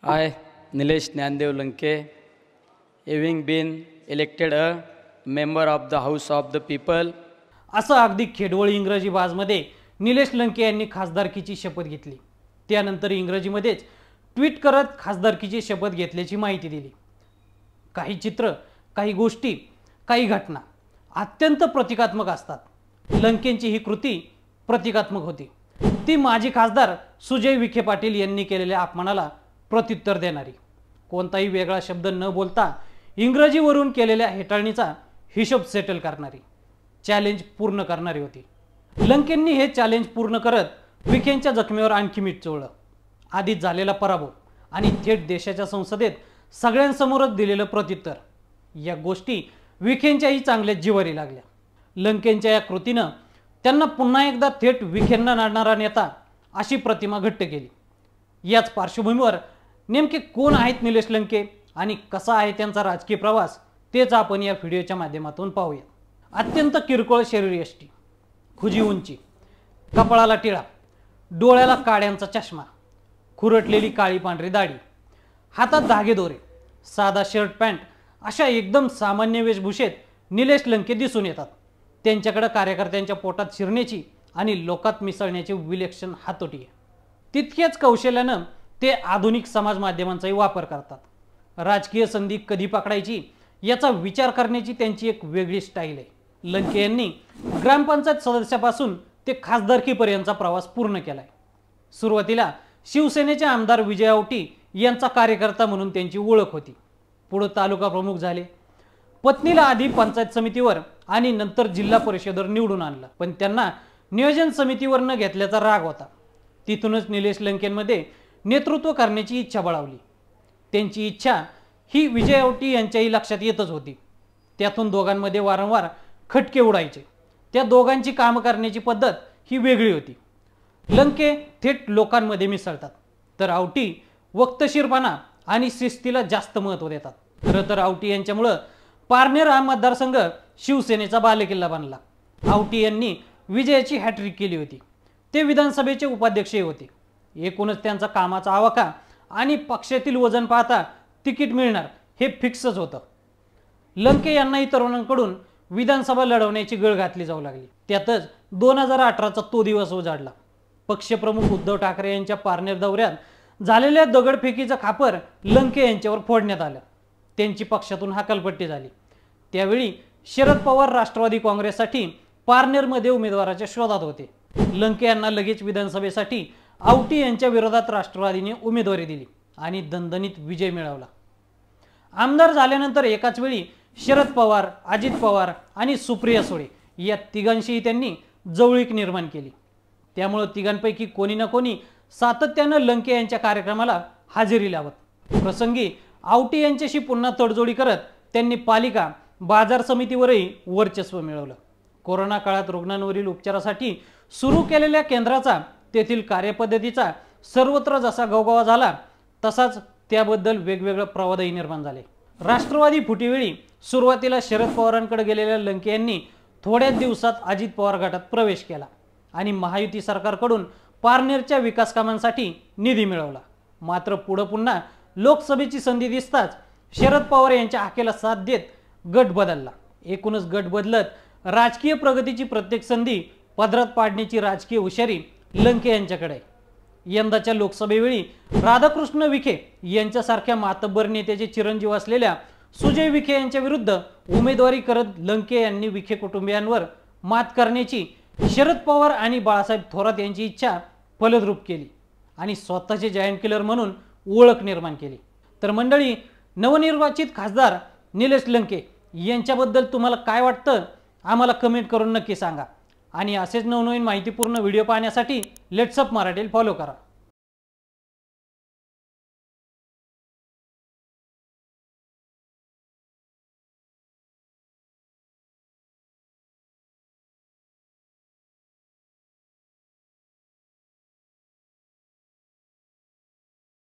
I, Nilesh Nyandev Lanke, having been elected a member of the House of the People. असं अगदी खेडवळ इंग्रजी बाजमध्ये निलेश लंके यांनी खासदारकीची शपथ घेतली। त्यानंतर इंग्रजीमध्येच ट्विट करत खासदारकीची शपथ घेतल्याची माहिती दिली। काही चित्र, काही गोष्टी, काही घटना अत्यंत प्रतिकात्मक असतात। लंकेंची ही कृती प्रतिकात्मक होती। ती माजी खासदार सुजय विखे पाटील यांनी केलेल्या अपमानाला प्रत्युत्तर देणारी, कोणताही वेगळा शब्द न बोलता इंग्रजीवरून केलेल्या हेटाळणीचा हिशोब सेटल करणारी, चॅलेंज पूर्ण करणारी होती। लंकेंनी हे चॅलेंज पूर्ण करत विखेंच्या जखमेवर आणखी मीठ चोळलं। आधीच झालेला पराभव आणि थेट देशाच्या संसदेत सगळ्यांसमोरच दिलेलं प्रत्युत्तर, या गोष्टी विखेंच्याही चांगल्या जिव्हारी लागल्या। लंकेंच्या या कृतीनं त्यांना पुन्हा एकदा थेट विखेंना नाडणारा नेता अशी प्रतिमा घट्ट केली। याच पार्श्वभूमीवर नेमके कोण आहेत निलेश लंके आणि कसा आहे त्यांचा राजकीय प्रवास, तेच आपण या व्हिडिओच्या माध्यमातून पाहूया। अत्यंत किरकोळ शरीरयष्टी, खुजी उंची, कपाळाला टिळा, डोळ्याला काड्यांचा चष्मा, खुरटलेली काळी पांढरी दाढी, हातात धागेदोरे, साधा शर्ट पॅन्ट अशा एकदम सामान्य वेशभूषेत निलेश लंके दिसून येतात। त्यांच्याकडे कार्यकर्त्यांच्या पोटात शिरण्याची आणि लोकात मिसळण्याची विलक्षण हातोटी आहे। तितक्याच कौशल्यानं ते आधुनिक समाज माध्यमांचाही वापर करतात। राजकीय संधी कधी पकडायची याचा विचार करण्याची त्यांची एक वेगळी स्टाईल आहे। लंके यांनी ग्रामपंचायत सदस्यापासून ते खासदारकीपर्यंतचा प्रवास पूर्ण केलाय। सुरुवातीला शिवसेनेचे आमदार विजय औटी यांचा कार्यकर्ता म्हणून त्यांची ओळख होती। पुढे तालुका प्रमुख झाले। पत्नीला आधी पंचायत समितीवर आणि नंतर जिल्हा परिषदेवर निवडून आणलं, पण त्यांना नियोजन समितीवर न घेतल्याचा राग होता। तिथूनच निलेश लंकेंमध्ये नेतृत्व करण्याची इच्छा बळावली। त्यांची इच्छा ही विजय औटी यांच्याही लक्षात येतच होती। त्यातून दोघांमध्ये वारंवार खटके उडायचे। त्या दोघांची काम करण्याची पद्धत ही वेगळी होती। लंके थेट लोकांमध्ये मिसळतात, तर औटी वक्तशीरपणा आणि शिस्तीला जास्त महत्त्व देतात। खरं तर औटी यांच्यामुळे पारनेर हा मतदारसंघ शिवसेनेचा बालेकिल्ला बनला। औटी यांनी विजयाची हॅट्रिक केली होती। ते विधानसभेचे उपाध्यक्षही होते। एकूणच त्यांचा कामाचा आवाका आणि पक्षातील वजन पाहता तिकीट मिळणार हे फिक्सच होतं। लंके यांनाही तरुणांकडून विधानसभा लढवण्याची गळ घातली जाऊ लागली। त्यातच 2018चा तो दिवस उजाडला। पक्षप्रमुख उद्धव ठाकरे यांच्या पारनेर दौऱ्यात झालेल्या दगडफेकीचं खापर लंके यांच्यावर फोडण्यात आलं। त्यांची पक्षातून हकालपट्टी झाली। त्यावेळी शरद पवार राष्ट्रवादी काँग्रेससाठी पारनेरमध्ये उमेदवाराच्या शोधात होते। लंके यांना लगेच विधानसभेसाठी औटी यांच्या विरोधात राष्ट्रवादीने उमेदवारी दिली आणि दणदणीत विजय मिळवला। आमदार झाल्यानंतर एकाच वेळी शरद पवार, अजित पवार आणि सुप्रिया सुळे या तिघांशीही त्यांनी जवळीक निर्माण केली। त्यामुळे तिघांपैकी कोणी ना कोणी सातत्यानं लंके यांच्या कार्यक्रमाला हजेरी लावत। प्रसंगी औटी यांच्याशी पुन्हा तडजोडी करत त्यांनी पालिका, बाजार समितीवरही वर्चस्व मिळवलं। कोरोना काळात रुग्णांवरील उपचारासाठी सुरू केलेल्या केंद्राचा, तेथील कार्यपद्धतीचा सर्वत्र जसा गवगवा झाला, तसाच त्याबद्दल वेगवेगळे प्रवादही निर्माण झाले। राष्ट्रवादी फुटीवेळी सुरुवातीला शरद पवारांकडे गेलेल्या लंके यांनी थोड्याच दिवसात अजित पवार गटात प्रवेश केला आणि महायुती सरकारकडून पारनेरच्या विकास कामांसाठी निधी मिळवला। मात्र पुढे पुन्हा लोकसभेची संधी दिसताच शरद पवार यांच्या हाकेला साथ देत गट बदलला। एकूणच गट बदलत राजकीय प्रगतीची प्रत्येक संधी पदरात पाडण्याची राजकीय हुशारी लंके यांच्याकडे आहे। यंदाच्या लोकसभेवेळी राधाकृष्ण विखे यांच्यासारख्या मातब्बर नेत्याचे चिरंजीव असलेल्या सुजय विखे यांच्या विरुद्ध उमेदवारी करत लंके यांनी विखे कुटुंबियांवर मात करण्याची शरद पवार आणि बाळासाहेब थोरात यांची इच्छा फलद्रूप केली आणि स्वतःचे जायंट किलर म्हणून ओळख निर्माण केली। तर मंडळी, नवनिर्वाचित खासदार निलेश लंके यांच्याबद्दल तुम्हाला काय वाटतं आम्हाला कमेंट करून नक्की सांगा आणि असेच नवनवीन माहितीपूर्ण व्हिडिओ पाहण्यासाठी लेट्स अप मराठीला फॉलो करा।